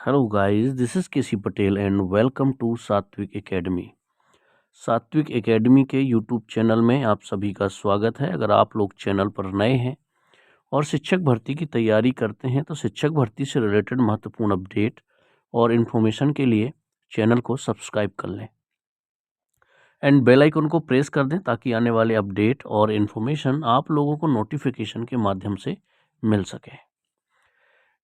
Hello guys, this is KC Patel and welcome to सात्विक academy. सात्विक academy के YouTube channel में आप सभी का स्वागत है। अगर आप लोग चैनल पर नए हैं और शिक्षक भर्ती की तैयारी करते हैं तो शिक्षक भर्ती से रिलेटेड महत्वपूर्ण अपडेट और इन्फॉर्मेशन के लिए चैनल को सब्सक्राइब कर लें एंड बेल आइकन को प्रेस कर दें ताकि आने वाले अपडेट और इन्फॉर्मेशन आप लोगों को नोटिफिकेशन के माध्यम से मिल सके।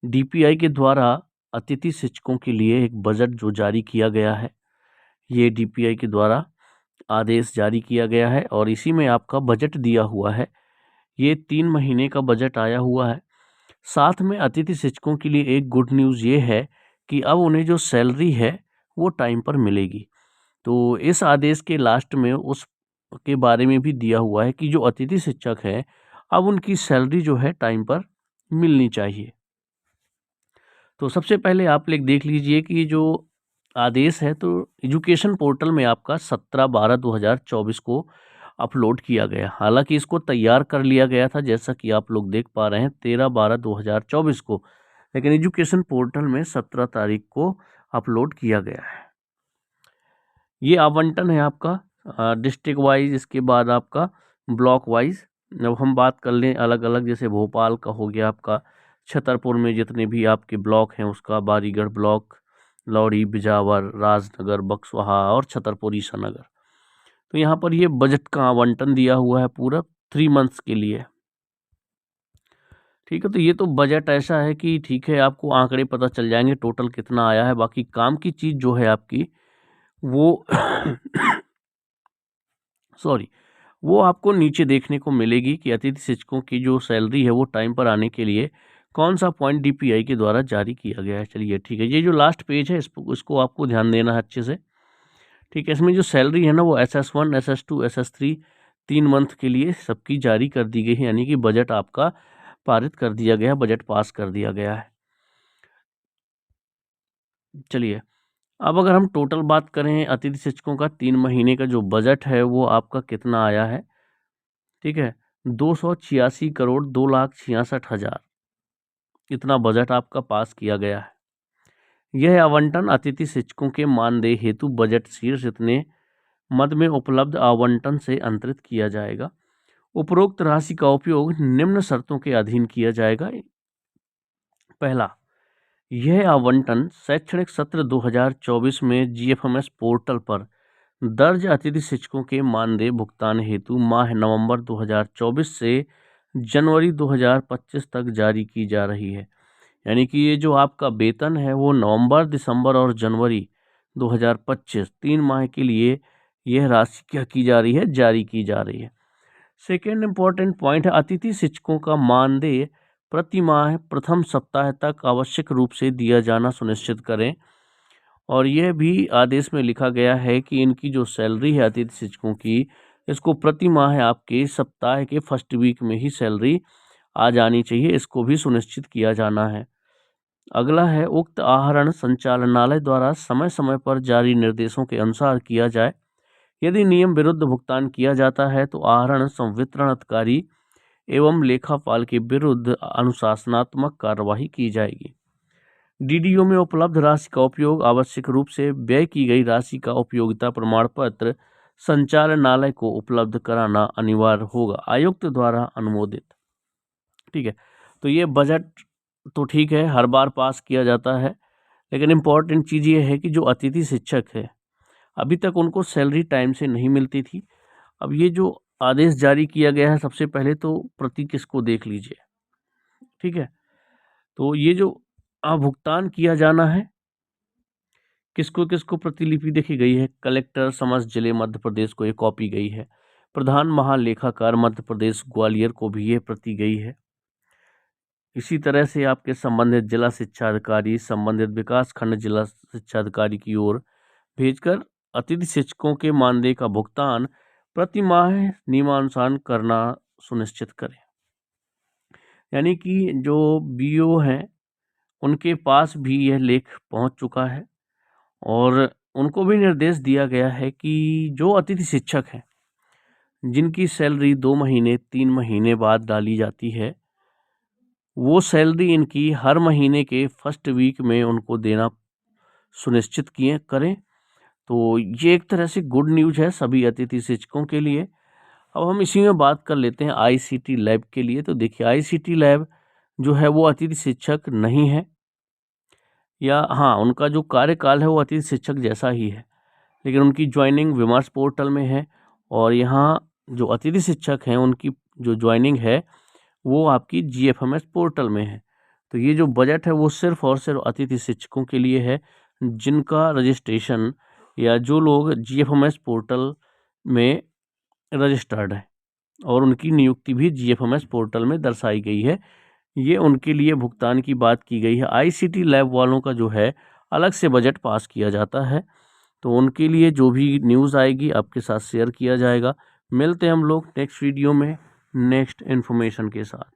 DPI के द्वारा अतिथि शिक्षकों के लिए एक बजट जो जारी किया गया है, ये DPI के द्वारा आदेश जारी किया गया है और इसी में आपका बजट दिया हुआ है। ये 3 महीने का बजट आया हुआ है। साथ में अतिथि शिक्षकों के लिए एक गुड न्यूज़ ये है कि अब उन्हें जो सैलरी है वो टाइम पर मिलेगी। तो इस आदेश के लास्ट में उस के बारे में भी दिया हुआ है कि जो अतिथि शिक्षक है अब उनकी सैलरी जो है टाइम पर मिलनी चाहिए। तो सबसे पहले आप लोग देख लीजिए कि जो आदेश है तो एजुकेशन पोर्टल में आपका 17/12/2024 को अपलोड किया गया। हालांकि इसको तैयार कर लिया गया था जैसा कि आप लोग देख पा रहे हैं 13/12/2024 को, लेकिन एजुकेशन पोर्टल में 17 तारीख को अपलोड किया गया है। ये आवंटन है आपका डिस्ट्रिक्ट वाइज, इसके बाद आपका ब्लॉक वाइज। अब हम बात कर लें अलग अलग, जैसे भोपाल का हो गया आपका, छतरपुर में जितने भी आपके ब्लॉक हैं उसका, बारीगढ़ ब्लॉक, लौड़ी, बिजावर, राजनगर, बक्सवाहा और छतरपुर ईसानगर। तो यहाँ पर ये बजट का आवंटन दिया हुआ है पूरा 3 मंथ्स के लिए। ठीक है, तो ये तो बजट ऐसा है कि ठीक है आपको आंकड़े पता चल जाएंगे टोटल कितना आया है। बाकी काम की चीज़ जो है आपकी वो सॉरी वो आपको नीचे देखने को मिलेगी कि अतिथि शिक्षकों की जो सैलरी है वो टाइम पर आने के लिए कौन सा पॉइंट DPI के द्वारा जारी किया गया है। चलिए ठीक है, ये जो लास्ट पेज है इसको आपको ध्यान देना है अच्छे से। ठीक है, इसमें जो सैलरी है ना वो SS1, SS2, SS3 3 मंथ के लिए सबकी जारी कर दी गई है, यानी कि बजट आपका पारित कर दिया गया, बजट पास कर दिया गया है। चलिए, अब अगर हम टोटल बात करें अतिथि शिक्षकों का 3 महीने का जो बजट है वो आपका कितना आया है। ठीक है, 286,02,66,000 इतना बजट आपका पास किया गया है। यह आवंटन अतिथि शिक्षकों के मानदेय हेतु बजट शीर्ष इतने मद में उपलब्ध आवंटन से अंतरित किया जाएगा। उपरोक्त राशि का उपयोग निम्न शर्तों के अधीन किया जाएगा। पहला, यह आवंटन शैक्षणिक सत्र 2024 में GFMS पोर्टल पर दर्ज अतिथि शिक्षकों के मानदेय भुगतान हेतु माह नवंबर 2024 से जनवरी 2025 तक जारी की जा रही है। यानी कि ये जो आपका वेतन है वो नवंबर, दिसंबर और जनवरी 2025 3 माह के लिए यह राशि क्या की जा रही है, जारी की जा रही है। सेकेंड इम्पॉर्टेंट पॉइंट है, अतिथि शिक्षकों का मानदेय प्रति माह प्रथम सप्ताह तक आवश्यक रूप से दिया जाना सुनिश्चित करें। और यह भी आदेश में लिखा गया है कि इनकी जो सैलरी है अतिथि शिक्षकों की, इसको प्रति माह आपके सप्ताह के फर्स्ट वीक में ही सैलरी आ जानी चाहिए, इसको भी सुनिश्चित किया जाना है। अगला है, उक्त आहरण संचालनालय द्वारा समय समय पर जारी निर्देशों के अनुसार किया जाए। यदि नियम विरुद्ध भुगतान किया जाता है तो आहरण संवितरण अधिकारी एवं लेखापाल के विरुद्ध अनुशासनात्मक कार्यवाही की जाएगी। DDO में उपलब्ध राशि का उपयोग आवश्यक रूप से व्यय की गई राशि का उपयोगिता प्रमाण पत्र संचालनालय को उपलब्ध कराना अनिवार्य होगा, आयुक्त द्वारा अनुमोदित। ठीक है, तो ये बजट तो ठीक है हर बार पास किया जाता है, लेकिन इम्पॉर्टेंट चीज़ ये है कि जो अतिथि शिक्षक है अभी तक उनको सैलरी टाइम से नहीं मिलती थी। अब ये जो आदेश जारी किया गया है, सबसे पहले तो प्रति किसको देख लीजिए। ठीक है, तो ये जो भुगतान किया जाना है किसको किसको प्रतिलिपि देखी गई है, कलेक्टर समस्त जिले मध्य प्रदेश को ये कॉपी गई है। प्रधान महालेखाकार मध्य प्रदेश ग्वालियर को भी ये प्रति गई है। इसी तरह से आपके संबंधित जिला शिक्षा अधिकारी संबंधित विकास खंड जिला शिक्षा अधिकारी की ओर भेजकर अतिथि शिक्षकों के मानदेय का भुगतान प्रति माह नियमानुसार करना सुनिश्चित करें। यानी कि जो BO हैं उनके पास भी यह लेख पहुंच चुका है और उनको भी निर्देश दिया गया है कि जो अतिथि शिक्षक हैं जिनकी सैलरी 2 महीने 3 महीने बाद डाली जाती है वो सैलरी इनकी हर महीने के फर्स्ट वीक में उनको देना सुनिश्चित करें। तो ये एक तरह से गुड न्यूज़ है सभी अतिथि शिक्षकों के लिए। अब हम इसी में बात कर लेते हैं आईसीटी लैब के लिए। तो देखिए आईसीटी लैब जो है वो अतिथि शिक्षक नहीं है, या हाँ उनका जो कार्यकाल है वो अतिथि शिक्षक जैसा ही है, लेकिन उनकी ज्वाइनिंग विमर्श पोर्टल में है। और यहाँ जो अतिथि शिक्षक हैं उनकी जो ज्वाइनिंग है वो आपकी जीएफएमएस पोर्टल में है। तो ये जो बजट है वो सिर्फ और सिर्फ अतिथि शिक्षकों के लिए है, जिनका रजिस्ट्रेशन या जो लोग जीएफएमएस पोर्टल में रजिस्टर्ड है और उनकी नियुक्ति भी जीएफएमएस पोर्टल में दर्शाई गई है, ये उनके लिए भुगतान की बात की गई है। आईसीटी लैब वालों का जो है अलग से बजट पास किया जाता है। तो उनके लिए जो भी न्यूज़ आएगी आपके साथ शेयर किया जाएगा। मिलते हैं हम लोग नेक्स्ट वीडियो में नेक्स्ट इन्फॉर्मेशन के साथ।